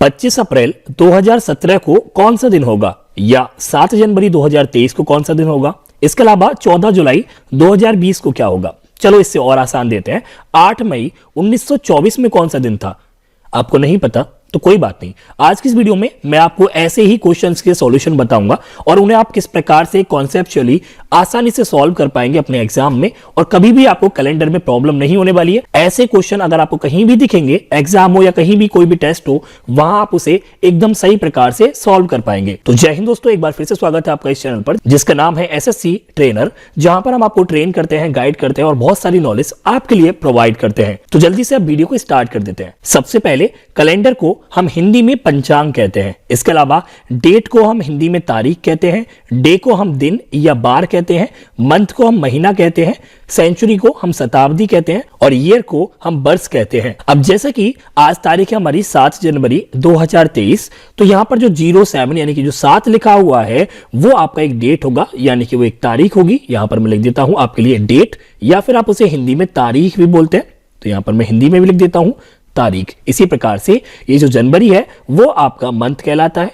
25 अप्रैल 2017 को कौन सा दिन होगा, या 7 जनवरी 2023 को कौन सा दिन होगा। इसके अलावा 14 जुलाई 2020 को क्या होगा। चलो इससे और आसान देते हैं, 8 मई 1924 में कौन सा दिन था। आपको नहीं पता तो कोई बात नहीं, आज की इस वीडियो में मैं आपको ऐसे ही क्वेश्चंस के सॉल्यूशन बताऊंगा और उन्हें आप किस प्रकार से कॉन्सेप्चुअली आसानी से सॉल्व कर पाएंगे अपने एग्जाम में, और कभी भी आपको कैलेंडर में प्रॉब्लम नहीं होने वाली है। ऐसे क्वेश्चन अगर आपको कहीं भी दिखेंगे, एग्जाम हो या कहीं भी कोई भी टेस्ट हो, वहां आप उसे एकदम सही प्रकार से सॉल्व कर पाएंगे। तो जय हिंद दोस्तों, एक बार फिर से स्वागत है आपका इस चैनल पर जिसका नाम है एसएससी ट्रेनर, जहां पर हम आपको ट्रेन करते हैं, गाइड करते हैं और बहुत सारी नॉलेज आपके लिए प्रोवाइड करते हैं। तो जल्दी से आप वीडियो को स्टार्ट कर देते हैं। सबसे पहले कैलेंडर को हम हिंदी में पंचांग कहते हैं। इसके अलावा डेट को हम हिंदी में तारीख कहते हैं, डे को हम दिन या बार कहते हैं, मंथ को हम महीना कहते हैं, सेंचुरी को हम शताब्दी कहते हैं और ईयर को हम वर्ष कहते हैं। अब जैसे कि आज तारीख है हमारी 7 जनवरी 2023, तो यहां पर जो 07 यानी कि जो 7 लिखा हुआ है वो आपका एक डेट होगा, यानी कि वो एक तारीख होगी। यहां पर मैं लिख देता हूं आपके लिए डेट, या फिर आप उसे हिंदी में तारीख भी बोलते हैं, तो यहां पर मैं हिंदी में भी लिख देता हूं तारीख। इसी प्रकार से ये जो जनवरी है वो आपका मंथ कहलाता है।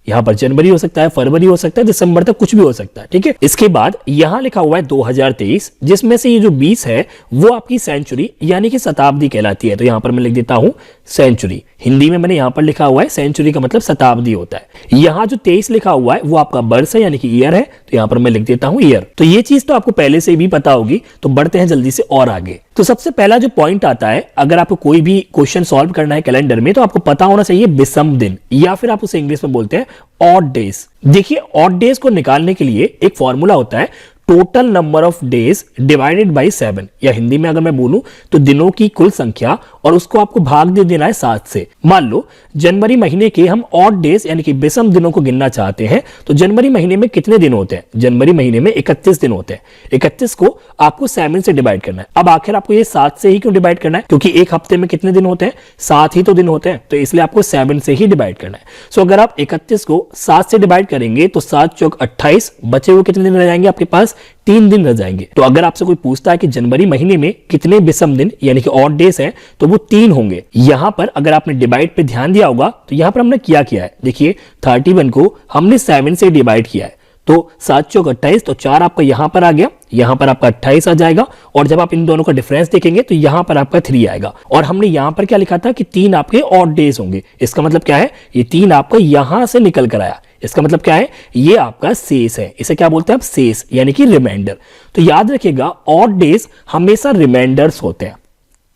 यहां पर जनवरी हो सकता है, फरवरी हो सकता है, दिसंबर तक कुछ भी हो सकता है, ठीक है। इसके बाद यहां लिखा हुआ है 2023, जिसमें से ये जो 20 है वो आपकी सेंचुरी यानी कि शताब्दी कहलाती है। तो यहां पर मैं लिख देता हूं सेंचुरी। हिंदी में मैंने यहां पर लिखा हुआ है सेंचुरी का मतलब शताब्दी होता है। यहां जो 23 लिखा हुआ है वो आपका वर्ष है यानी कि ईयर है, तो यहां पर मैं लिख देता हूं ईयर। तो ये चीज तो आपको पहले से भी पता होगी, तो बढ़ते हैं जल्दी से और आगे। तो सबसे पहला जो पॉइंट आता है, अगर आपको कोई भी क्वेश्चन सॉल्व करना है कैलेंडर में, तो आपको पता होना चाहिए विषम दिन, या फिर आप उसे इंग्लिश में बोलते हैं ऑड डेज। देखिए, ऑड डेज को निकालने के लिए एक फॉर्मूला होता है total number of days divided by 7, या हिंदी में अगर मैं बोलूं तो दिनों की कुल संख्या, और उसको आपको भाग दे देना है 7 से। मान लो जनवरी महीने के हम ऑड डेज यानी कि विषम दिनों को गिनना चाहते हैं, तो जनवरी महीने में कितने दिन होते हैं। जनवरी महीने में 31 दिन होते हैं। 31 को आपको 7 से डिवाइड करना है। अब आखिर आपको ये 7 से ही क्यों डिवाइड करना है, क्योंकि एक हफ्ते में कितने दिन होते हैं, 7 ही तो दिन होते हैं, तो इसलिए आपको 7 से ही डिवाइड करना है। सो अगर आप 31 को 7 से डिवाइड करेंगे तो 7 चौक 28, बचे हुए कितने दिन रह जाएंगे आपके पास, 3 दिन रह जाएंगे। तो अगर आपसे कोई पूछता है कि जनवरी महीने में कितने विषम दिन यानी कि ऑड डेज हैं, तो वो 3 होंगे। यहां पर अगर आपने डिवाइड पे ध्यान दिया होगा तो यहां पर हमने क्या किया है, देखिए 31 को हमने 7 से डिवाइड किया है, तो 7 चौक 28, तो 4 आपका यहां पर आ गया, यहां पर आपका 28 आ जाएगा, और जब आप इन दोनों का डिफरेंस देखेंगे तो यहां पर आपका 3 आएगा। और हमने यहां पर क्या लिखा था कि 3 आपके ऑड डेज होंगे। इसका मतलब क्या है, ये 3 आपका यहां से निकल कर आया। इसका मतलब क्या है, ये आपका शेष है। इसे क्या बोलते हैं आप, शेष यानी कि रिमाइंडर। तो याद रखिएगा, ऑड डेज हमेशा रिमाइंडर्स होते हैं,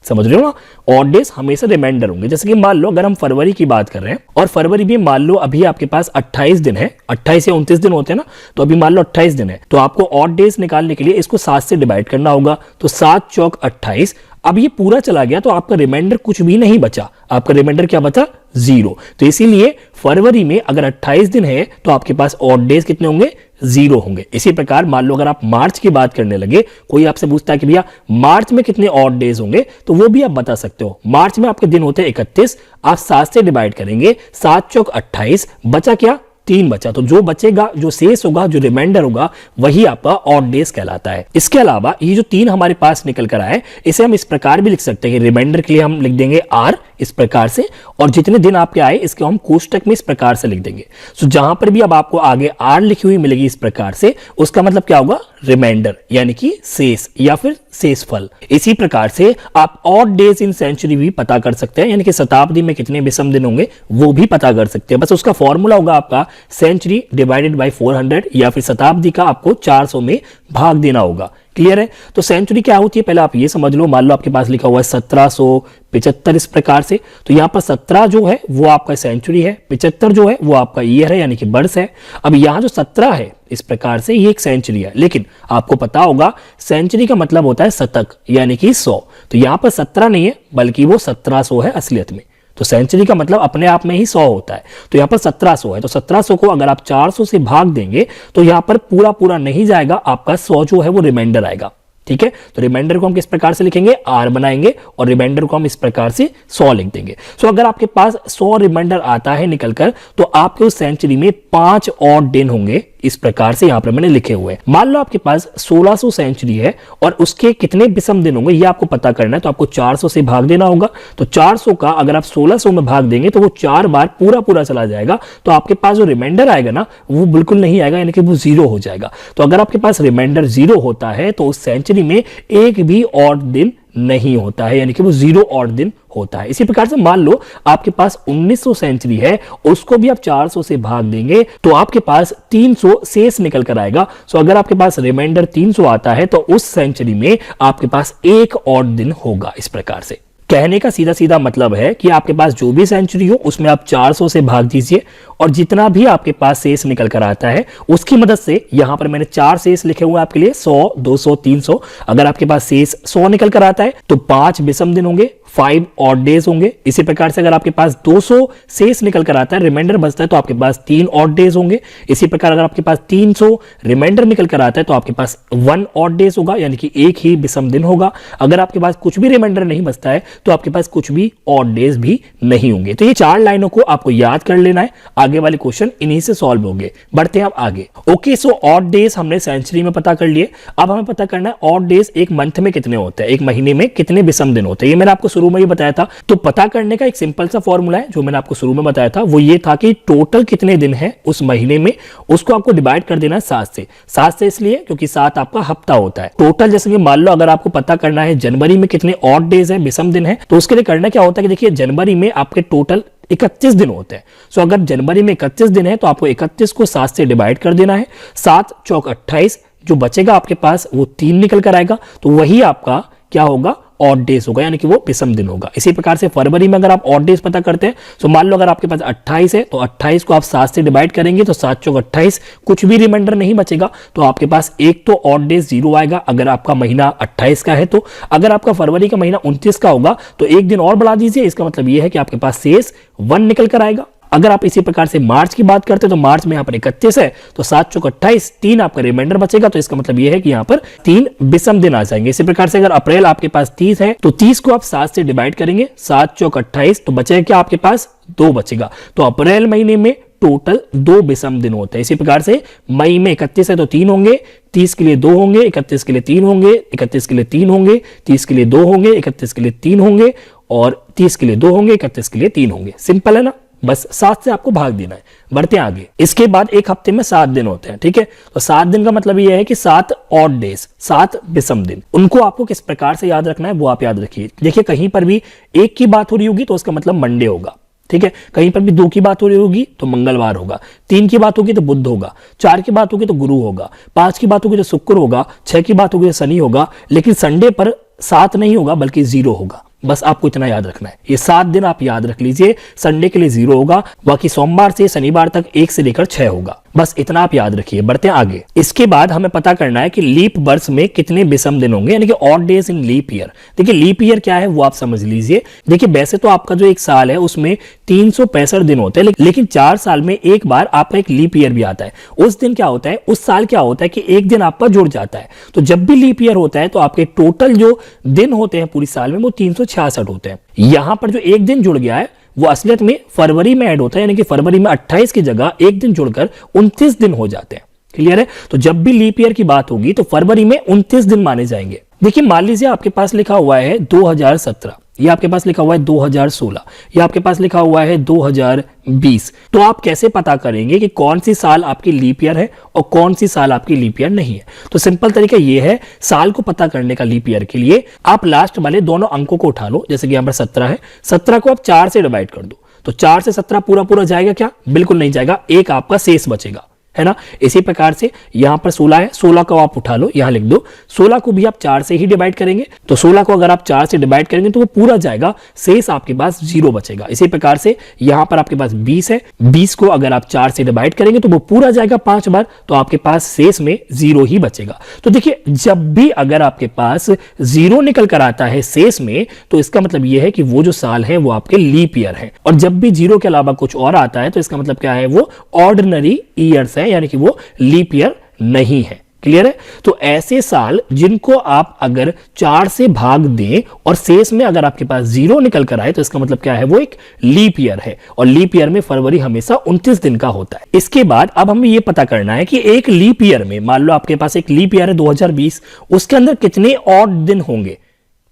समझ रहे हो ना। ऑड डेज हमेशा रिमाइंडर होंगे। जैसे कि मान लो अगर हम फरवरी की बात कर रहे हैं, और फरवरी में मान लो अभी आपके पास 28 दिन है, 28 या 29 दिन होते हैं ना, तो अभी मान लो 28 दिन है, तो आपको ऑड डेज निकालने के लिए इसको 7 से डिवाइड करना होगा। तो 7 चौक 28, अब ये पूरा चला गया तो आपका रिमाइंडर कुछ भी नहीं बचा। आपका रिमाइंडर क्या बचा, 0। तो इसीलिए फरवरी में अगर 28 दिन है तो आपके पास ऑड डेज कितने होंगे, 0 होंगे। इसी प्रकार मान लो अगर आप मार्च की बात करने लगे, कोई आपसे पूछता है कि भैया मार्च में कितने ऑड डेज होंगे, तो वो भी आप बता सकते हो। मार्च में आपके दिन होते हैं 31, आप 7 से डिवाइड करेंगे, 7 चौक 28, बचा क्या, 3 बचा। तो जो बचेगा, जो शेष होगा, जो रिमाइंडर होगा, वही आपका ऑड डेज कहलाता है। इसके अलावा ये जो 3 हमारे पास निकल कर आए, इसे हम इस प्रकार भी लिख सकते हैं कि रिमाइंडर के लिए हम लिख देंगे R इस प्रकार से, और जितने दिन आपके आए इसके हम कोष्टक में इस प्रकार से लिख देंगे। सो जहां पर भी अब आपको आगे R लिखी हुई मिलेगी इस प्रकार से, उसका मतलब क्या होगा, रिमाइंडर यानी कि शेष या फिर शेषफल। इसी प्रकार से आप ऑड डेज इन सेंचुरी भी पता कर सकते हैं, यानी कि शताब्दी में कितने विषम दिन होंगे वो भी पता कर सकते हैं। बस उसका फॉर्मूला होगा आपका सेंचुरी डिवाइडेड बाय 400, या फिर शताब्दी का आपको 400 में भाग देना होगा। क्लियर है। तो सेंचुरी क्या होती है पहले आप ये समझ लो। मान लो आपके पास लिखा हुआ है 1775 इस प्रकार से, तो यहाँ पर 17 जो है वो आपका सेंचुरी है, 75 जो है वो आपका ईयर है यानी कि वर्ष है। अब यहाँ जो 17 है इस प्रकार से ये एक सेंचुरी है, लेकिन आपको पता होगा सेंचुरी का मतलब होता है शतक यानी कि 100। तो यहाँ पर 17 नहीं है बल्कि वो 1700 है असलियत में। तो सेंचुरी का मतलब अपने आप में ही 100 होता है, तो यहाँ पर 1700 है। तो 1700 को अगर आप 400 से भाग देंगे तो यहाँ पर पूरा नहीं जाएगा, आपका 100 जो है वो रिमाइंडर आएगा। ठीक है, तो रिमाइंडर को हम किस प्रकार से लिखेंगे, R बनाएंगे, और रिमाइंडर को हम इस प्रकार से 100 लिख देंगे। सो अगर आपके पास 100 रिमाइंडर आता है निकलकर, तो आपके उस सेंचुरी में 5 ऑड दिन होंगे। इस प्रकार से यहाँ पर मैंने लिखे हुए हैं। मान लो आपके पास 1600 सेंचुरी है और उसके कितने विषम दिन होंगे ये आपको पता करना है, तो आपको 400 से भाग देना होगा। तो 400 का अगर आप 1600 में भाग देंगे तो वो 4 बार पूरा पूरा चला जाएगा, तो आपके पास जो रिमाइंडर आएगा ना वो बिल्कुल नहीं आएगा, यानी कि वो 0 हो जाएगा। तो अगर आपके पास रिमाइंडर 0 होता है तो उस सेंचुरी में एक भी ऑड दिन नहीं होता है, यानी कि वो 0 ऑड दिन होता है। इसी प्रकार से मान लो आपके पास 1900 सेंचुरी है, उसको भी आप 400 से भाग देंगे तो आपके पास 300 शेष निकल कर आएगा। सो अगर आपके पास रिमाइंडर 300 आता है तो उस सेंचुरी में आपके पास एक ऑड दिन होगा। इस प्रकार से कहने का सीधा सीधा मतलब है कि आपके पास जो भी सेंचुरी हो उसमें आप 400 से भाग दीजिए और जितना भी आपके पास शेष निकल कर आता है उसकी मदद से, यहां पर मैंने 4 शेष लिखे हुए हैं आपके लिए, 100, 200, 300। अगर आपके पास शेष 100 निकल कर आता है तो 5 विषम दिन होंगे, 5 ऑड डेज होंगे। इसी प्रकार से अगर आपके पास 200 शेष निकल कर आता है, रिमाइंडर बचता है, तो आपके पास 3 ऑड डेज होंगे। इसी प्रकार अगर आपके पास 300 रिमाइंडर निकल कर आता है तो आपके पास 1 ऑड डेज होगा, यानी कि एक ही विषम दिन होगा। अगर आपके पास कुछ भी रिमाइंडर नहीं बचता है तो आपके पास कुछ भी ऑड डेज भी नहीं होंगे। तो ये 4 लाइनों को आपको याद कर लेना है, आगे वाले क्वेश्चन इन्हीं से सॉल्व होंगे। बढ़ते हैं अब आगे। ओके, सो ऑड डेज हमने सेंचुरी में पता कर लिए। अब हमें पता करना है ऑड डेज एक मंथ में कितने होते हैं, एक महीने में कितने विषम दिन होते हैं। ये मैंने आपको शुरू में ही बताया था। तो पता करने का एक सिंपल सा फॉर्मूला है जो मैंने आपको शुरू में बताया था, वो ये था कि टोटल कितने दिन है उस महीने में, उसको आपको डिवाइड कर देना है 7 से। 7 से इसलिए क्योंकि 7 आपका हफ्ता होता है। टोटल जैसे कि मान लो अगर आपको पता करना है जनवरी में कितने ऑड डेज है, विषम दिन है, तो उसके लिए करना क्या होता है कि देखिए जनवरी में आपके टोटल 31 दिन होते हैं। सो अगर जनवरी में 31 दिन है तो आपको 31 को 7 से डिवाइड कर देना है। 7 चौक 28, जो बचेगा आपके पास वो 3 निकल कर आएगा, तो वही आपका क्या होगा, ऑड डेज होगा, यानी कि वो विषम दिन होगा। इसी प्रकार से फरवरी में अगर आप ऑड डेज पता करते हैं तो मान लो अगर आपके पास 28 है तो 28 को आप 7 से डिवाइड करेंगे तो 7 चौक 28, कुछ भी रिमाइंडर नहीं बचेगा, तो आपके पास एक तो ऑड डेज 0 आएगा अगर आपका महीना 28 का है। तो अगर आपका फरवरी का महीना 29 का होगा तो एक दिन और बढ़ा दीजिए, इसका मतलब यह है कि आपके पास शेष 1 निकल कर आएगा। अगर आप इसी प्रकार से मार्च की बात करते हैं तो मार्च में यहाँ पर 31 है तो 7 चौक 28, 3 आपका रिमाइंडर बचेगा, तो इसका मतलब यह है कि यहाँ पर 3 विषम दिन आ जाएंगे। इसी प्रकार से अगर अप्रैल आपके पास 30 है तो 30 को आप 7 से डिवाइड करेंगे, 7 चौक 28, तो बचेगा क्या आपके पास 2 बचेगा। तो अप्रैल महीने में टोटल 2 विषम दिन होते हैं। इसी प्रकार से मई में 31 है तो 3 होंगे, 30 के लिए 2 होंगे, 31 के लिए 3 होंगे, 31 के लिए 3 होंगे, 30 के लिए 2 होंगे, 31 के लिए 3 होंगे और 30 के लिए 2 होंगे, 31 के लिए 3 होंगे। सिंपल है ना, बस 7 से आपको भाग देना है। बढ़ते हैं आगे। इसके बाद एक हफ्ते में 7 दिन होते हैं, ठीक है। तो 7 दिन का मतलब यह है कि 7 ऑड डेज, 7 विषम दिन। उनको आपको किस प्रकार से याद रखना है वो आप याद रखिए। देखिए कहीं पर भी 1 की बात हो रही होगी तो उसका मतलब मंडे होगा, ठीक है। कहीं पर भी 2 की बात हो रही होगी तो मंगलवार होगा, 3 की बात होगी तो बुध होगा, 4 की बात होगी तो गुरु होगा, 5 की बात होगी तो शुक्र होगा, 6 की बात होगी तो शनि होगा, लेकिन संडे पर 7 नहीं होगा बल्कि 0 होगा। बस आपको इतना याद रखना है। ये 7 दिन आप याद रख लीजिए। संडे के लिए 0 होगा, बाकी सोमवार से शनिवार तक 1 से लेकर 6 होगा। बस इतना आप याद रखिए। बढ़ते हैं आगे। इसके बाद हमें पता करना है कि लीप वर्ष में कितने विषम दिन होंगे, यानी कि odd days in leap year. देखिए लीप ईयर क्या है वो आप समझ लीजिए। देखिए वैसे तो आपका जो एक साल है उसमें 365 दिन होते हैं, लेकिन 4 साल में एक बार आपका एक लीप ईयर भी आता है। उस दिन क्या होता है, उस साल क्या होता है कि एक दिन आपका जुड़ जाता है। तो जब भी लीप ईयर होता है तो आपके टोटल जो दिन होते हैं पूरी साल में वो 366 होते हैं। यहां पर जो एक दिन जुड़ गया है वो असलियत में फरवरी में ऐड होता है, यानी कि फरवरी में 28 की जगह एक दिन जुड़कर 29 दिन हो जाते हैं। क्लियर है। तो जब भी लीप ईयर की बात होगी तो फरवरी में 29 दिन माने जाएंगे। देखिए मान लीजिए आपके पास लिखा हुआ है 2017, ये आपके पास लिखा हुआ है 2016, ये आपके पास लिखा हुआ है 2020। तो आप कैसे पता करेंगे कि कौन सी साल आपकी लीप ईयर है और कौन सी साल आपकी लीप ईयर नहीं है। तो सिंपल तरीका ये है, साल को पता करने का लीप ईयर के लिए आप लास्ट वाले दोनों अंकों को उठा लो। जैसे कि यहाँ पर 17 है, 17 को आप 4 से डिवाइड कर दो, तो 4 से 17 पूरा पूरा जाएगा क्या, बिल्कुल नहीं जाएगा, एक आपका शेष बचेगा, है ना। इसी प्रकार से यहां पर 16 है, 16 को आप उठा लो, यहां लिख दो। 16 को भी आप 4 से ही डिवाइड करेंगे, तो 16 को अगर आप 4 से डिवाइड करेंगे तो वो पूरा जाएगा, शेष आपके पास 0 बचेगा। इसी प्रकार से यहां पर आपके पास 20 है, 20 को अगर आप 4 से डिवाइड करेंगे तो वो पूरा जाएगा 5 बार, तो आपके पास शेष में 0 ही बचेगा। तो देखिए जब भी अगर आपके पास 0 निकल कर आता है शेष में, तो इसका मतलब यह है कि वो जो साल है वो आपके लीप ईयर है। और जब भी 0 के अलावा कुछ और आता है तो इसका मतलब क्या है, वो ऑर्डिनरी ईयर्स है, यानी कि वो लीप ईयर नहीं है। क्लियर है? तो ऐसे साल जिनको आप अगर 4 से भाग दें और शेष में अगर आपके पास 0 निकल कर आए तो इसका मतलब क्या है, वो एक लीप ईयर है। और लीप ईयर में फरवरी हमेशा 29 दिन का होता है। इसके बाद अब हमें ये पता करना है कि एक लीप ईयर में, मान लो आपके पास एक लीप ईयर है 2020, उसके अंदर कितने ऑड दिन होंगे,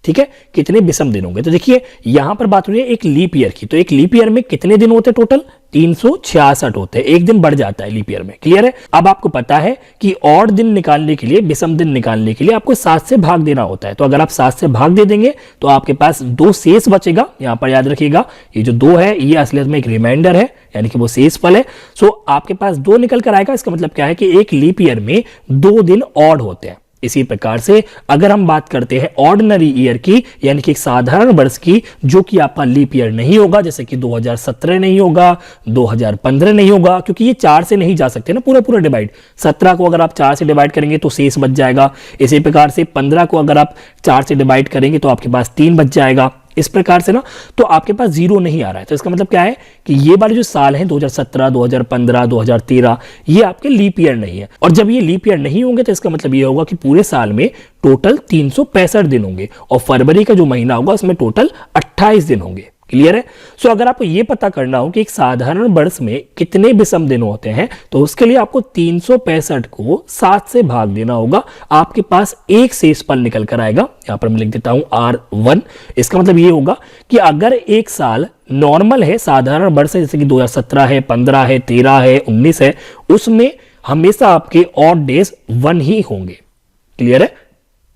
ठीक है, कितने विषम दिन होंगे। तो देखिए यहां पर बात हो रही है एक लीप ईयर की, तो एक लीप ईयर में कितने दिन होते हैं टोटल, 366 होते हैं, एक दिन बढ़ जाता है लीप ईयर में। क्लियर है? अब आपको पता है कि ऑड दिन निकालने के लिए, विषम दिन निकालने के लिए आपको 7 से भाग देना होता है। तो अगर आप 7 से भाग दे देंगे तो आपके पास 2 शेष बचेगा। यहां पर याद रखिएगा ये जो 2 है ये असलियत में एक रिमाइंडर है, यानी कि वो शेष फल है। सो आपके पास 2 निकल कर आएगा। इसका मतलब क्या है कि एक लीप ईयर में 2 दिन ऑड होते हैं। इसी प्रकार से अगर हम बात करते हैं ऑर्डिनरी ईयर की, यानी कि एक साधारण वर्ष की, जो कि आपका लीप ईयर नहीं होगा, जैसे कि 2017 नहीं होगा, 2015 नहीं होगा, क्योंकि ये 4 से नहीं जा सकते ना पूरा पूरा डिवाइड। 17 को अगर आप 4 से डिवाइड करेंगे तो शेष बच जाएगा। इसी प्रकार से 15 को अगर आप 4 से डिवाइड करेंगे तो आपके पास 3 बच जाएगा। इस प्रकार से ना, तो आपके पास 0 नहीं आ रहा है। तो इसका मतलब क्या है कि ये वाले जो साल हैं 2017, 2015, 2013, ये आपके लीप ईयर नहीं है। और जब ये लीप ईयर नहीं होंगे तो इसका मतलब ये होगा कि पूरे साल में टोटल 365 दिन होंगे और फरवरी का जो महीना होगा उसमें टोटल 28 दिन होंगे। क्लियर है? सो अगर आपको यह पता करना हो कि एक साधारण वर्ष में कितने विषम दिन होते हैं तो उसके लिए आपको 365 को 7 से भाग देना होगा। आपके पास एक शेष फल निकल कर आएगा। यहां पर मैं लिख देता हूं R1। इसका मतलब यह होगा कि अगर एक साल नॉर्मल है, साधारण वर्ष है, जैसे कि 2017 है, 15 है, 13 है, 19 है, उसमें हमेशा आपके ऑड डेज 1 ही होंगे। क्लियर है?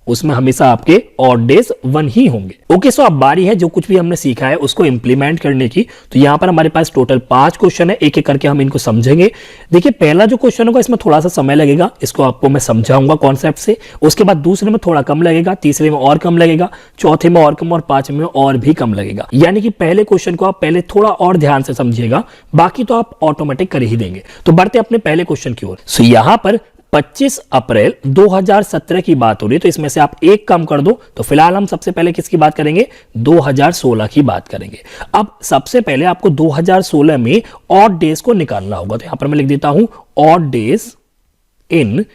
उसमें हमेशा आपके ऑड डेज 1 ही होंगे। ओके, सो अब बारी है जो कुछ भी हमने सीखा है उसको इंप्लीमेंट करने की। तो यहां पर हमारे पास टोटल 5 क्वेश्चन है, एक एक करके हम इनको समझेंगे। देखिए पहला जो क्वेश्चन होगा इसमें थोड़ा सा समय लगेगा, इसको आपको मैं समझाऊंगा कॉन्सेप्ट से। उसके बाद दूसरे में थोड़ा कम लगेगा, तीसरे में और कम लगेगा, चौथे में और कम और पांचवें में और भी कम लगेगा। यानी कि पहले क्वेश्चन को आप पहले थोड़ा और ध्यान से समझिएगा, बाकी तो आप ऑटोमेटिक कर ही देंगे। तो बढ़ते अपने पहले क्वेश्चन की ओर। सो यहां पर 25 अप्रैल 2017 की बात हो रही है, तो इसमें से आप एक कम कर दो। तो फिलहाल हम सबसे पहले किसकी बात करेंगे, 2016 की बात करेंगे। अब सबसे पहले आपको 2016 में ऑड डेज को निकालना होगा। तो यहां पर मैं लिख देता हूं ऑड डेज इन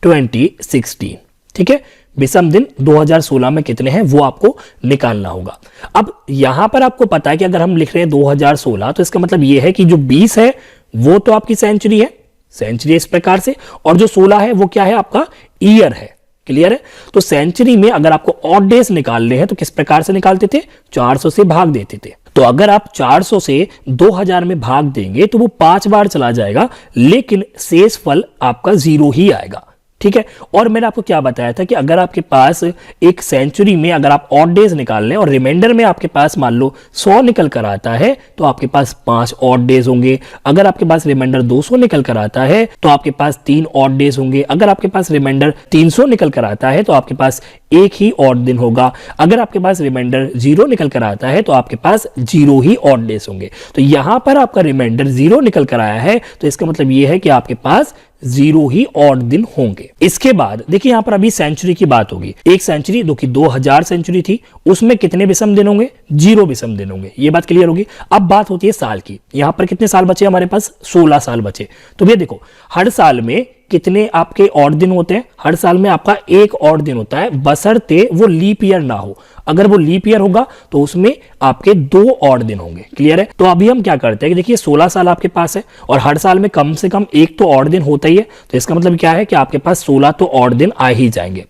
2016। ठीक है, विषम दिन 2016 में कितने हैं वो आपको निकालना होगा। अब यहां पर आपको पता है कि अगर हम लिख रहे हैं 2016 तो इसका मतलब यह है कि जो 20 है वो तो आपकी सेंचुरी है, सेंचुरी इस प्रकार से, और जो 16 है वो क्या है, आपका ईयर है। क्लियर है? तो सेंचुरी में अगर आपको ऑड डेज निकालने हैं तो किस प्रकार से निकालते थे, 400 से भाग देते थे। तो अगर आप 400 से 2000 में भाग देंगे तो वो 5 बार चला जाएगा, लेकिन शेष फल आपका 0 ही आएगा। ठीक है, और मैंने आपको क्या बताया था कि अगर आपके पास एक सेंचुरी में अगर आप ऑड डेज निकाल लें और रिमाइंडर में आपके पास मान लो 100 निकल कर आता है तो आपके पास 5 ऑड डेज होंगे। अगर आपके पास रिमाइंडर 200 निकल कर आता है तो आपके पास 3 ऑड डेज होंगे। अगर आपके पास रिमाइंडर 300 निकल कर आता है तो आपके पास एक ही ऑड दिन होगा। अगर आपके पास रिमाइंडर 0 निकल कर आता है तो आपके पास 0 ही ऑड डेज होंगे। तो यहां पर आपका रिमाइंडर 0 निकल कर आया है तो इसका मतलब यह है कि आपके पास 0 ही ऑड दिन होंगे। इसके बाद देखिए यहां पर अभी सेंचुरी की बात होगी। एक सेंचुरी जो कि 2000 सेंचुरी थी उसमें कितने विषम दिन होंगे, 0 विषम दिन होंगे। ये बात क्लियर होगी। अब बात होती है साल की। यहां पर कितने साल बचे हमारे पास, 16 साल बचे। तो भैया देखो हर साल में कितने आपके ऑड दिन होते हैं, हर साल में आपका एक ऑड दिन होता है, बशर्ते वो लीप ईयर ना हो। अगर वो लीप ईयर होगा तो उसमें आपके 2 ऑड दिन होंगे। क्लियर है? तो अभी हम क्या करते हैं कि देखिए 16 साल आपके पास है और हर साल में कम से कम एक तो ऑड दिन होता ही है। तो इसका मतलब क्या है कि आपके पास 16 तो ऑड दिन आ ही जाएंगे।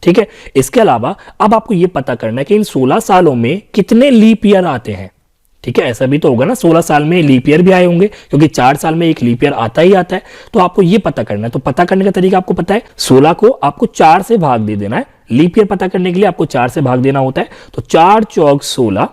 ठीक है, इसके अलावा अब आपको यह पता करना है कि इन 16 सालों में कितने लीप ईयर आते हैं। ठीक है, ऐसा भी तो होगा ना, 16 साल में लीप ईयर भी आए होंगे क्योंकि 4 साल में एक लीप ईयर आता ही आता है। तो आपको ये पता करना है। तो पता करने का तरीका आपको पता है, 16 को आपको 4 से भाग दे देना है। लीप ईयर पता करने के लिए आपको 4 से भाग देना होता है। तो 4 चौक 16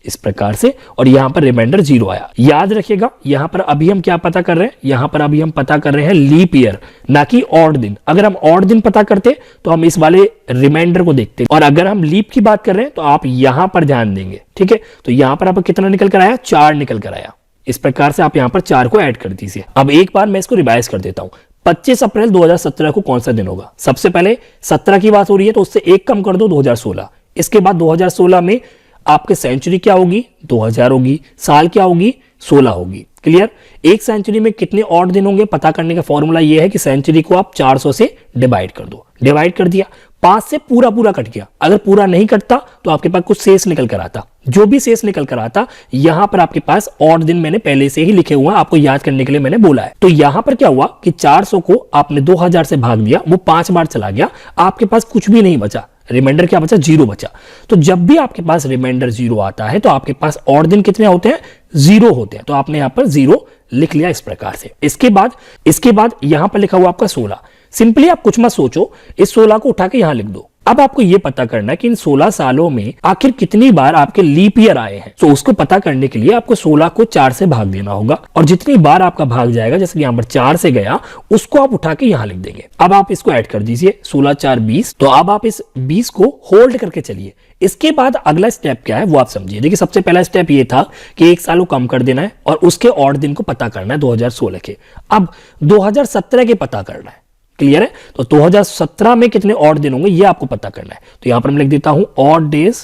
इस प्रकार से, और यहां पर रिमाइंडर 0 आया। याद रखिएगा यहां पर अभी हम क्या पता कर रहे हैं, यहां पर अभी हम पता कर रहे हैं लीप ईयर, ना कि ऑड दिन। अगर हम ऑड दिन पता करते तो हम इस वाले रिमाइंडर को देखते, और अगर हम लीप की बात कर रहे हैं तो आप यहां पर ध्यान देंगे। ठीक है, तो यहां पर आपको कितना निकल कर आया, 4 निकल कर आया। इस प्रकार से आप यहां पर 4 को ऐड कर दीजिए। अब एक बार मैं इसको रिवाइज कर देता हूं। 25 अप्रैल 2017 को कौन सा दिन होगा, सबसे पहले 17 की बात हो रही है तो उससे एक कम कर दो, 2016। इसके बाद 2016 में आपके सेंचुरी क्या होगी, 2000 होगी। साल क्या होगी, 16 होगी। क्लियर। एक सेंचुरी में कितने ऑड दिन होंगे पता करने का फॉर्मूला ये है कि सेंचुरी को आप 400 से डिवाइड कर दो। डिवाइड कर दिया, 5 से पूरा पूरा कट गया। अगर पूरा नहीं कटता तो आपके पास कुछ शेष निकल कर आता। जो भी शेष निकल कर आता, यहां पर आपके पास ऑड दिन मैंने पहले से ही लिखे हुए हैं, आपको याद करने के लिए मैंने बोला है। तो यहां पर क्या हुआ कि 400 को आपने 2000 से भाग दिया, वो 5 बार चला गया, आपके पास कुछ भी नहीं बचा। रिमाइंडर क्या बचा? 0 बचा। तो जब भी आपके पास रिमाइंडर 0 आता है तो आपके पास ऑड दिन कितने होते हैं? 0 होते हैं। तो आपने यहां पर 0 लिख लिया इस प्रकार से। इसके बाद यहां पर लिखा हुआ आपका 16। सिंपली आप कुछ मत सोचो, इस 16 को उठा के यहां लिख दो। अब आपको यह पता करना है कि इन 16 सालों में आखिर कितनी बार आपके लीप ईयर आए हैं। तो उसको पता करने के लिए आपको 16 को 4 से भाग देना होगा, और जितनी बार आपका भाग जाएगा, जैसे यहां पर 4 से गया, उसको आप उठा के यहां लिख देंगे। अब आप इसको ऐड कर दीजिए, 16 4 20। तो अब आप इस 20 को होल्ड करके चलिए। इसके बाद अगला स्टेप क्या है वो आप समझिए। देखिए, सबसे पहला स्टेप ये था कि एक साल को कम कर देना है और उसके ऑड दिन को पता करना है 2016 के। अब 2017 के पता करना है। क्लियर है? तो 2017 में कितने ऑड दिन होंगे ये आपको पता करना है। तो यहां पर मैं लिख देता हूं ऑड डेज।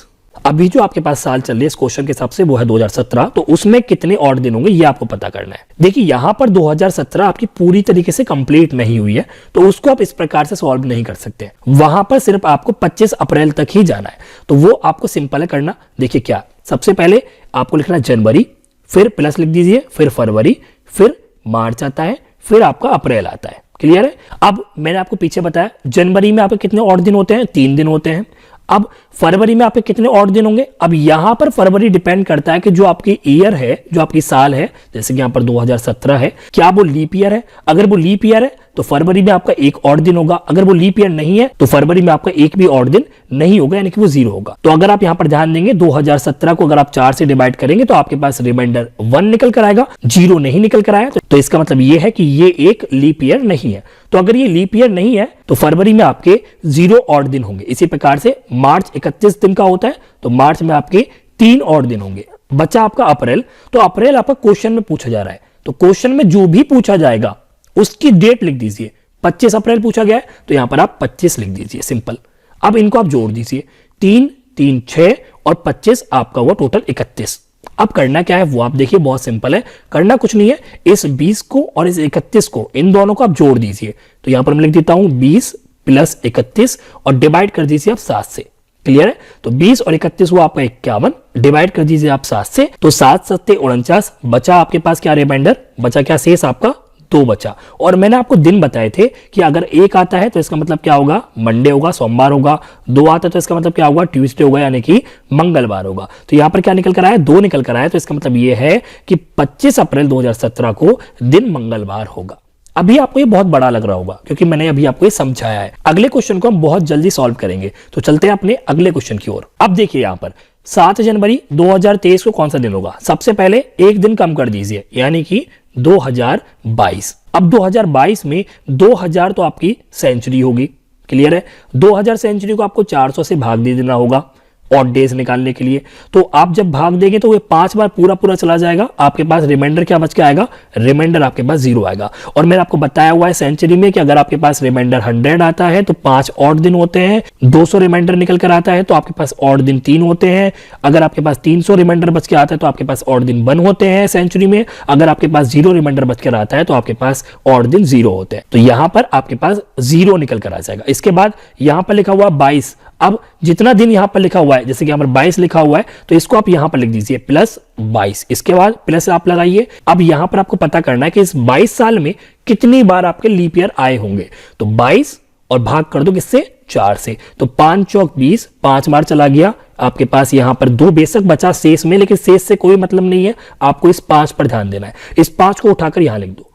अभी जो आपके पास साल चल रही है इस क्वेश्चन के हिसाब से वो है 2017, तो उसमें कितने ऑड दिन होंगे ये आपको पता करना है। देखिए, यहां पर 2017 आपकी पूरी तरीके से कंप्लीट नहीं हुई है, तो उसको आप इस प्रकार से सॉल्व नहीं कर सकते। वहां पर सिर्फ आपको 25 अप्रैल तक ही जाना है, तो वो आपको सिंपल है करना। देखिए क्या, सबसे पहले आपको लिखना है जनवरी, फिर प्लस लिख दीजिए, फिर फरवरी, फिर मार्च आता है, फिर आपका अप्रैल आता है। क्लियर है? अब मैंने आपको पीछे बताया जनवरी में आपके कितने ऑड दिन होते हैं? 3 दिन होते हैं। अब फरवरी में आपके कितने ऑड दिन होंगे? अब यहां पर फरवरी डिपेंड करता है कि जो आपकी ईयर है, जो आपकी साल है, जैसे कि यहां पर 2017 है, क्या वो लीप ईयर है? अगर वो लीप ईयर है तो फरवरी में आपका एक ऑड दिन होगा। अगर वो लीप ईयर नहीं है तो फरवरी में आपका एक भी ऑड दिन नहीं होगा, यानी कि वो 0 होगा। तो अगर आप यहां पर ध्यान देंगे, 2017 को अगर आप 4 से डिवाइड करेंगे तो आपके पास रिमाइंडर 1 निकल कर आएगा, 0 नहीं निकल कर आया। तो इसका मतलब ये है कि ये एक लीप ईयर नहीं है। तो अगर ये लीप ईयर नहीं है तो फरवरी में आपके 0 ऑड दिन होंगे। इसी प्रकार से मार्च 31 दिन का होता है, तो मार्च में आपके 3 ऑड दिन होंगे। बचा आपका अप्रैल। तो अप्रैल आपका क्वेश्चन में पूछा जा रहा है, तो क्वेश्चन में जो भी पूछा जाएगा उसकी डेट लिख दीजिए। 25 अप्रैल पूछा गया है तो यहां पर आप 25 लिख दीजिए, सिंपल। अब इनको आप जोड़ दीजिए, 3 3 6 और 25 आपका हुआ टोटल 31। अब करना क्या है वो आप देखिए, बहुत सिंपल है, करना कुछ नहीं है। इस 20 को और इस 31 को, इन दोनों को आप जोड़ दीजिए। तो यहां पर मैं लिख देता हूं 20 प्लस 31 और डिवाइड कर दीजिए आप 7 से। क्लियर है? तो 20 और 31 हुआ आपका 51, डिवाइड कर दीजिए आप 7 से। तो 7 7 49, बचा आपके पास क्या रिमाइंडर? बचा क्या शेष? आपका 2 बचा। और मैंने आपको दिन बताए थे कि अगर 1 आता है तो इसका मतलब क्या होगा? मंडे होगा, सोमवार होगा। 2 आता है तो इसका मतलब क्या होगा? ट्यूसडे होगा, यानी कि मंगलवार होगा। तो यहां पर क्या निकल कर आया? 2 निकल कर आया। तो इसका मतलब यह है कि 25 अप्रैल 2017 को दिन मंगलवार होगा। अभी आपको ये बहुत बड़ा लग रहा होगा क्योंकि मैंने अभी आपको ये समझाया है। अगले क्वेश्चन को हम बहुत जल्दी सॉल्व करेंगे, तो चलते हैं अपने अगले क्वेश्चन की ओर। अब देखिए यहां पर 7 जनवरी 2023 को कौन सा दिन होगा? सबसे पहले एक दिन कम कर दीजिए, यानी कि 2022। अब 2022 में 2000 तो आपकी सेंचुरी होगी। क्लियर है? 2000 सेंचुरी को आपको 400 से भाग दे देना होगा ऑड डेज निकालने के लिए। तो आप जब भाग देंगे तो ये 5 बार पूरा पूरा चला जाएगा, आपके पास रिमाइंडर क्या बच के आएगा? रिमाइंडर आपके पास 0 आएगा। और मैंने आपको बताया हुआ है सेंचुरी में कि अगर आपके पास रिमाइंडर 100 आता है तो 5 ऑड दिन होते हैं। 200 रिमाइंडर निकल कर आता है तो आपके पास ऑड दिन 3 होते हैं। अगर आपके पास 300 रिमाइंडर बच के आता है तो आपके पास ऑड दिन 1 होते हैं सेंचुरी में। अगर आपके पास 0 रिमाइंडर बच कर आता है तो आपके पास ऑड दिन 0 होते हैं। तो यहां पर आपके पास 0 निकल कर आ जाएगा। इसके बाद यहां पर लिखा हुआ 22। अब जितना दिन यहां पर लिखा हुआ है, जैसे कि यहां पर 22 लिखा हुआ है, तो इसको आप यहां पर लिख दीजिए प्लस 22। इसके बाद प्लस आप लगाइए। अब यहां पर आपको पता करना है कि इस 22 साल में कितनी बार आपके लीप ईयर आए होंगे। तो 22 और भाग कर दो किससे? 4 से। तो 5 चौक 20, 5 बार चला गया। आपके पास यहां पर 2 बेशक बचा शेष में, लेकिन शेष से कोई मतलब नहीं है, आपको इस 5 पर ध्यान देना है। इस 5 को उठाकर यहां लिख दो।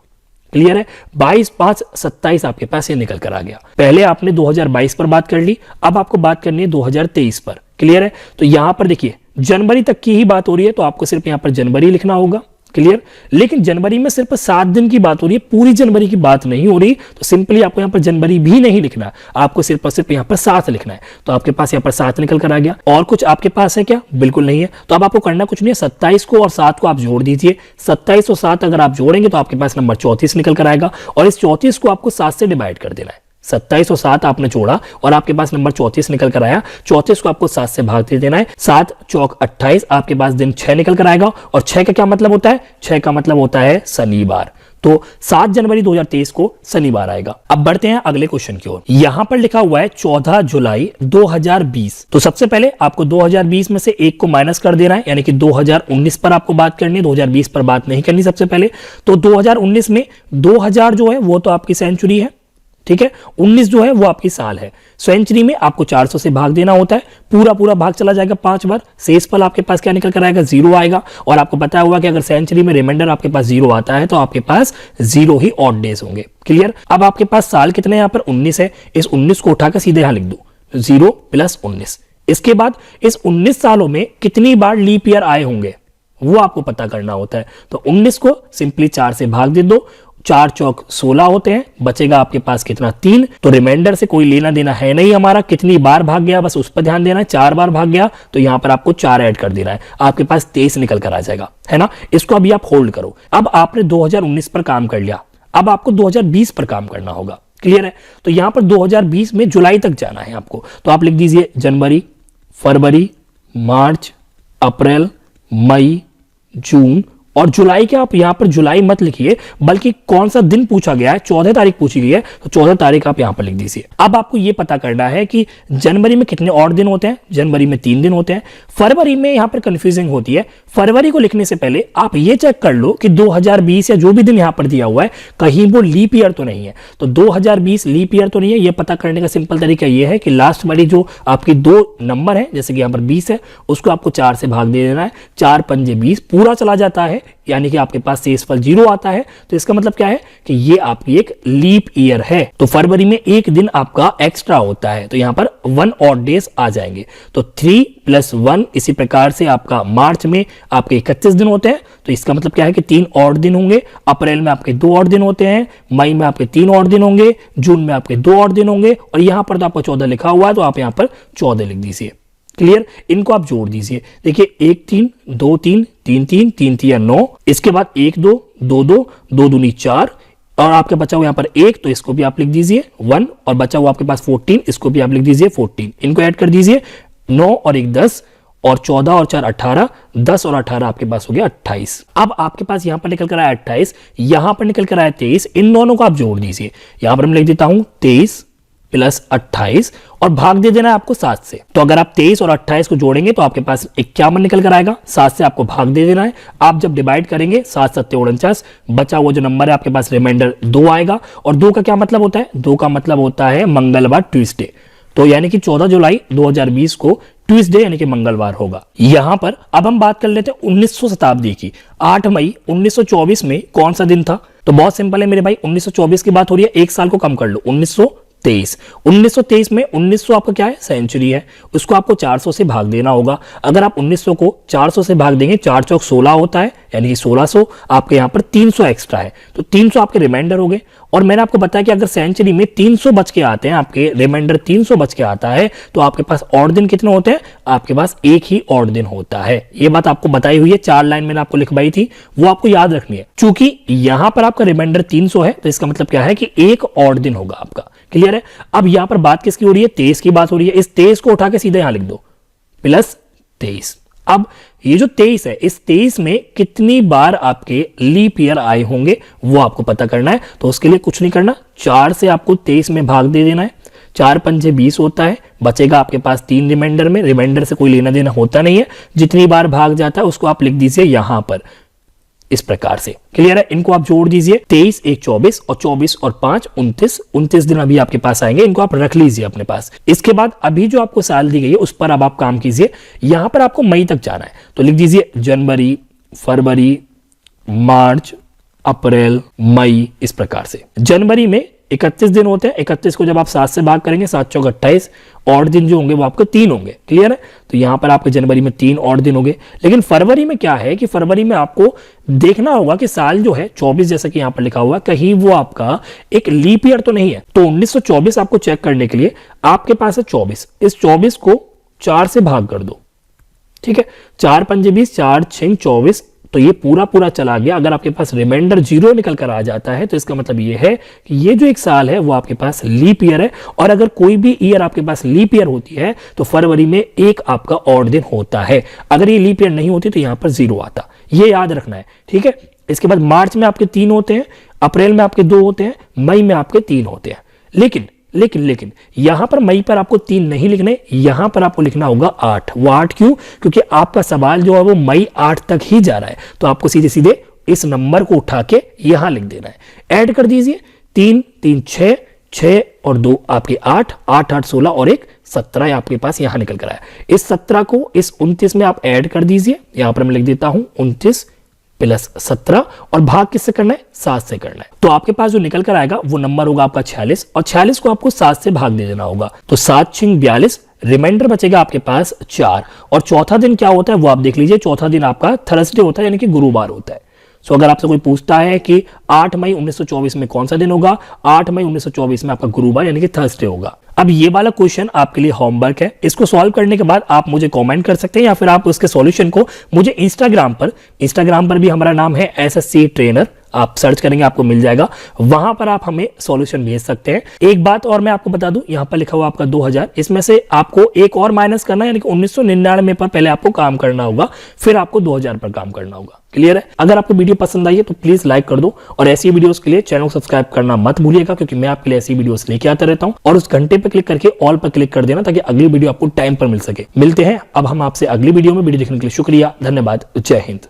क्लियर है? 22 5 27 आपके पास ये निकल कर आ गया। पहले आपने 2022 पर बात कर ली, अब आपको बात करनी है 2023 पर। क्लियर है? तो यहां पर देखिए जनवरी तक की ही बात हो रही है, तो आपको सिर्फ यहां पर जनवरी लिखना होगा। क्लियर? लेकिन जनवरी में सिर्फ 7 दिन की बात हो रही है, पूरी जनवरी की बात नहीं हो रही। तो सिंपली आपको यहां पर जनवरी भी नहीं लिखना, आपको सिर्फ और सिर्फ यहां पर 7 लिखना है। तो आपके पास यहां पर 7 निकल कर आ गया। और कुछ आपके पास है क्या? बिल्कुल नहीं है। तो अब आपको करना कुछ नहीं है, 27 को और 7 को आप जोड़ दीजिए। 27 और 7 अगर आप जोड़ेंगे तो आपके पास नंबर 34 निकल कर आएगा, और इस 34 को आपको 7 से डिवाइड कर देना है। 27 और 7 आपने जोड़ा और आपके पास नंबर 34 निकल कर आया। 34 को आपको 7 से भाग दे देना है। 7 चौक 28, आपके पास दिन 6 निकल कर आएगा। और 6 का क्या मतलब होता है? 6 का मतलब होता है शनिवार। तो 7 जनवरी 2023 को शनिवार आएगा। अब बढ़ते हैं अगले क्वेश्चन की ओर। यहां पर लिखा हुआ है 14 जुलाई 2020। तो सबसे पहले आपको 2020 में से 1 को माइनस कर देना है, यानी कि 2019 पर आपको बात करनी है, 2020 पर बात नहीं करनी सबसे पहले। तो 2019 में 2000 जो है वो तो आपकी सेंचुरी है, ठीक है। 19 जो है वो आपकी साल है। सेंचुरी में आपको 400 से भाग देना होता है, पूरा पूरा भाग चला जाएगा 5 बार, शेष फल आपके पास क्या निकल कर आएगा? 0 आएगा। और आपको पता हुआ कि अगर सेंचुरी में रिमाइंडर आपके पास 0 आता है तो आपके पास 0 ही ऑड डेज होंगे। क्लियर? अब आपके पास साल कितने यहाँ पर 19 है, इस 19 को उठाकर सीधे यहां लिख दो, 0 + 19। इसके बाद इस 19 सालों में कितनी बार लीप ईयर आए होंगे वो आपको पता करना होता है। तो 19 को सिंपली 4 से भाग दे दो, 4 चौक 16 होते हैं, बचेगा आपके पास कितना? 3। तो रिमाइंडर से कोई लेना देना है नहीं हमारा, कितनी बार भाग गया बस उस पर ध्यान देना है। 4 बार भाग गया तो यहां पर आपको 4 ऐड कर देना है, आपके पास 23 निकल कर आ जाएगा, है ना। इसको अभी आप होल्ड करो। अब आपने 2019 पर काम कर लिया, अब आपको 2020 पर काम करना होगा। क्लियर है? तो यहां पर 2020 में जुलाई तक जाना है आपको। तो आप लिख दीजिए जनवरी, फरवरी, मार्च, अप्रैल, मई, जून और जुलाई के। आप यहां पर जुलाई मत लिखिए, बल्कि कौन सा दिन पूछा गया है, 14 तारीख पूछी गई है, तो 14 तारीख आप यहां पर लिख दीजिए। अब आपको यह पता करना है कि जनवरी में कितने और दिन होते हैं। जनवरी में 3 दिन होते हैं। फरवरी में यहां पर कंफ्यूजिंग होती है। फरवरी को लिखने से पहले आप यह चेक कर लो कि 2020 या जो भी दिन यहां पर दिया हुआ है कहीं वो लीप ईयर तो नहीं है। तो 2020 लीप ईयर तो नहीं है, यह पता करने का सिंपल तरीका यह है कि लास्ट वाली जो आपकी 2 नंबर है, जैसे कि यहां पर 20 है, उसको आपको 4 से भाग दे देना है। 4 पंजे 20 पूरा चला जाता है, यानी कि आपके पास शेष फल 0 आता है। तो इसका मतलब क्या है कि ये आपकी एक लीप ईयर है। तो फरवरी में 1 दिन आपका एक्स्ट्रा होता है, तो यहां पर 1 ऑड डेज आ जाएंगे। तो 3 + 1। इसी प्रकार से आपका मार्च में आपके 31 दिन होते हैं, तो इसका मतलब क्या है कि 3 ऑड दिन होंगे। अप्रैल में आपके 2 ऑड दिन होते हैं। मई में आपके 3 ऑड दिन होंगे। जून में आपके 2 ऑड दिन होंगे। और यहां पर तो आपका 14 लिखा हुआ है, तो आप यहां पर 14 लिख दीजिए। क्लियर? इनको आप जोड़ दीजिए। देखिए 1 3 2 3 3 3 3 3 9, इसके बाद 1 2 2 2 2 दूनी 4 और आपके बचा हुआ यहां पर 1, तो इसको भी आप लिख दीजिए 1। और बचा हुआ आपके पास 14, इसको भी आप लिख दीजिए 14। इनको ऐड कर दीजिए, 9 और 1 10 और 14 और 4 18, 10 और 18 आपके पास हो गया 28। अब आपके पास यहां पर निकल कर आया 28, यहां पर निकल कर आया 23। इन दोनों को आप जोड़ दीजिए। यहां पर मैं लिख देता हूं 23 + 28 और भाग दे देना है आपको 7 से। तो अगर आप 23 और 28 को जोड़ेंगे तो आपके पास 51 निकल कर आएगा। 7 से आपको भाग दे देना है। आप जब डिवाइड करेंगे 7 7 49, बचा हुआ जो नंबर है आपके पास रिमाइंडर 2 आएगा। और 2 का क्या मतलब होता है? 2 का मतलब होता है मंगलवार, ट्यूसडे। तो यानी कि 14 जुलाई 2020 को ट्यूसडे यानी कि मंगलवार होगा। यहां पर अब हम बात कर लेते हैं 1900 शताब्दी की। 8 मई 1924 में कौन सा दिन था? तो बहुत सिंपल है मेरे भाई, 1924 की बात हो रही है, एक साल को कम कर लो, 1923 में 1900 आपका क्या है? सेंचुरी है। उसको आपको 400 से भाग देना होगा। अगर आप 1900 को 400 से भाग देंगे, 4 चौक 16 होता है, यानी कि 1600। आपके यहां पर 300 एक्स्ट्रा है, तो 300 आपके रिमाइंडर हो गए। और मैंने आपको बताया कि अगर सेंचुरी में 300 बच के आते हैं, आपके रिमाइंडर 300 बच के आता है, तो आपके पास और दिन कितने होते हैं? आपके पास एक ही और दिन होता है। ये बात आपको बताई हुई है, 4 लाइन मैंने आपको लिखवाई थी, वो आपको याद रखनी है। चूंकि यहां पर आपका रिमाइंडर 300 है, तो इसका मतलब क्या है कि एक और दिन होगा आपका। क्लियर है? अब यहां पर बात किसकी हो रही है? 23 की बात हो रही है। इस 23 को उठा के सीधे यहां लिख दो, +23। अब ये जो 23 है, इस 23 में कितनी बार आपके लीप ईयर आए होंगे वो आपको पता करना है। तो उसके लिए कुछ नहीं करना, 4 से आपको 23 में भाग दे देना है। 4 पंजे 20 होता है, बचेगा आपके पास 3 रिमाइंडर में। रिमाइंडर से कोई लेना देना होता नहीं है, जितनी बार भाग जाता है उसको आप लिख दीजिए यहां पर इस प्रकार से। क्लियर है? इनको आप जोड़ दीजिए, 23 1 24 और 24 और 5 29 दिन अभी आपके पास आएंगे। इनको आप रख लीजिए अपने पास। इसके बाद अभी जो आपको साल दी गई है उस पर अब आप काम कीजिए। यहां पर आपको मई तक जाना है, तो लिख दीजिए जनवरी, फरवरी, मार्च, अप्रैल, मई, इस प्रकार से। जनवरी में 31 दिन होते हैं। 31 को जब आप 7 से भाग करेंगे, 7 चौक 28, और दिन जो होंगे वो आपको 3 होंगे। क्लियर है? तो यहां पर आपके जनवरी में 3 और दिन होंगे। लेकिन फरवरी में क्या है कि फरवरी में आपको देखना होगा कि साल जो है 24, जैसा कि यहां पर लिखा हुआ है, कहीं वो आपका एक लीप ईयर तो नहीं है। तो 1924 आपको चेक करने के लिए आपके पास है 24। इस 24 को 4 से भाग कर दो। ठीक है? 4 पंजे 20, 4 6 24, तो ये पूरा पूरा चला गया। अगर आपके पास रिमाइंडर 0 निकल कर आ जाता है तो इसका मतलब ये है कि ये जो एक साल है वो आपके पास लीप ईयर है, और अगर कोई भी ईयर आपके पास लीप ईयर होती है तो फरवरी में एक आपका ऑड दिन होता है। अगर ये लीप ईयर नहीं होती तो यहां पर 0 आता, ये याद रखना है, ठीक है। इसके बाद मार्च में आपके 3 होते हैं, अप्रैल में आपके 2 होते हैं, मई में आपके 3 होते हैं। लेकिन लेकिन लेकिन यहां पर मई पर आपको 3 नहीं लिखने, यहां पर आपको लिखना होगा 8। वो 8 क्यों? क्योंकि आपका सवाल जो है वो मई 8 तक ही जा रहा है, तो आपको सीधे सीधे इस नंबर को उठा के यहां लिख देना है। ऐड कर दीजिए, 3 3 6, 6 और 2 आपके 8, 8 8 16 और 1 17 आपके पास यहां निकल कर आया। इस 17 को इस 29 में आप ऐड कर दीजिए, यहां पर मैं लिख देता हूं 29 प्लस 17, और भाग किससे करना है? 7 से करना है। तो आपके पास जो निकल कर आएगा वो नंबर होगा आपका 46, और 46 को आपको 7 से भाग दे देना होगा। तो 7 6 42, रिमाइंडर बचेगा आपके पास 4। और चौथा दिन क्या होता है वो आप देख लीजिए। चौथा दिन आपका थर्सडे होता है, यानी कि गुरुवार होता है। सो अगर आपसे कोई पूछता है कि 8 मई 1924 में कौन सा दिन होगा, 8 मई 1924 में आपका गुरुवार यानी कि थर्सडे होगा। अब ये वाला क्वेश्चन आपके लिए होमवर्क है। इसको सॉल्व करने के बाद आप मुझे कमेंट कर सकते हैं, या फिर आप उसके सॉल्यूशन को मुझे इंस्टाग्राम पर भी हमारा नाम है SSC ट्रेनर, आप सर्च करेंगे आपको मिल जाएगा, वहां पर आप हमें सॉल्यूशन भेज सकते हैं। एक बात और मैं आपको बता दूं, यहां पर लिखा हुआ आपका 2000, इसमें से आपको एक और माइनस करना है, यानी कि 1999 पर पहले आपको काम करना होगा, फिर आपको 2000 पर काम करना होगा। क्लियर है? अगर आपको वीडियो पसंद आई है तो प्लीज लाइक कर दो, और ऐसी वीडियोस के लिए चैनल को सब्सक्राइब करना मत भूलिएगा, क्योंकि मैं आपके लिए ऐसी वीडियोस लेके आता रहता हूं। और उस घंटे पर क्लिक करके ऑल पर क्लिक कर देना, ताकि अगली वीडियो आपको टाइम पर मिल सके। मिलते हैं अब हम आपसे अगली वीडियो में। वीडियो देखने के लिए शुक्रिया, धन्यवाद, जय हिंद।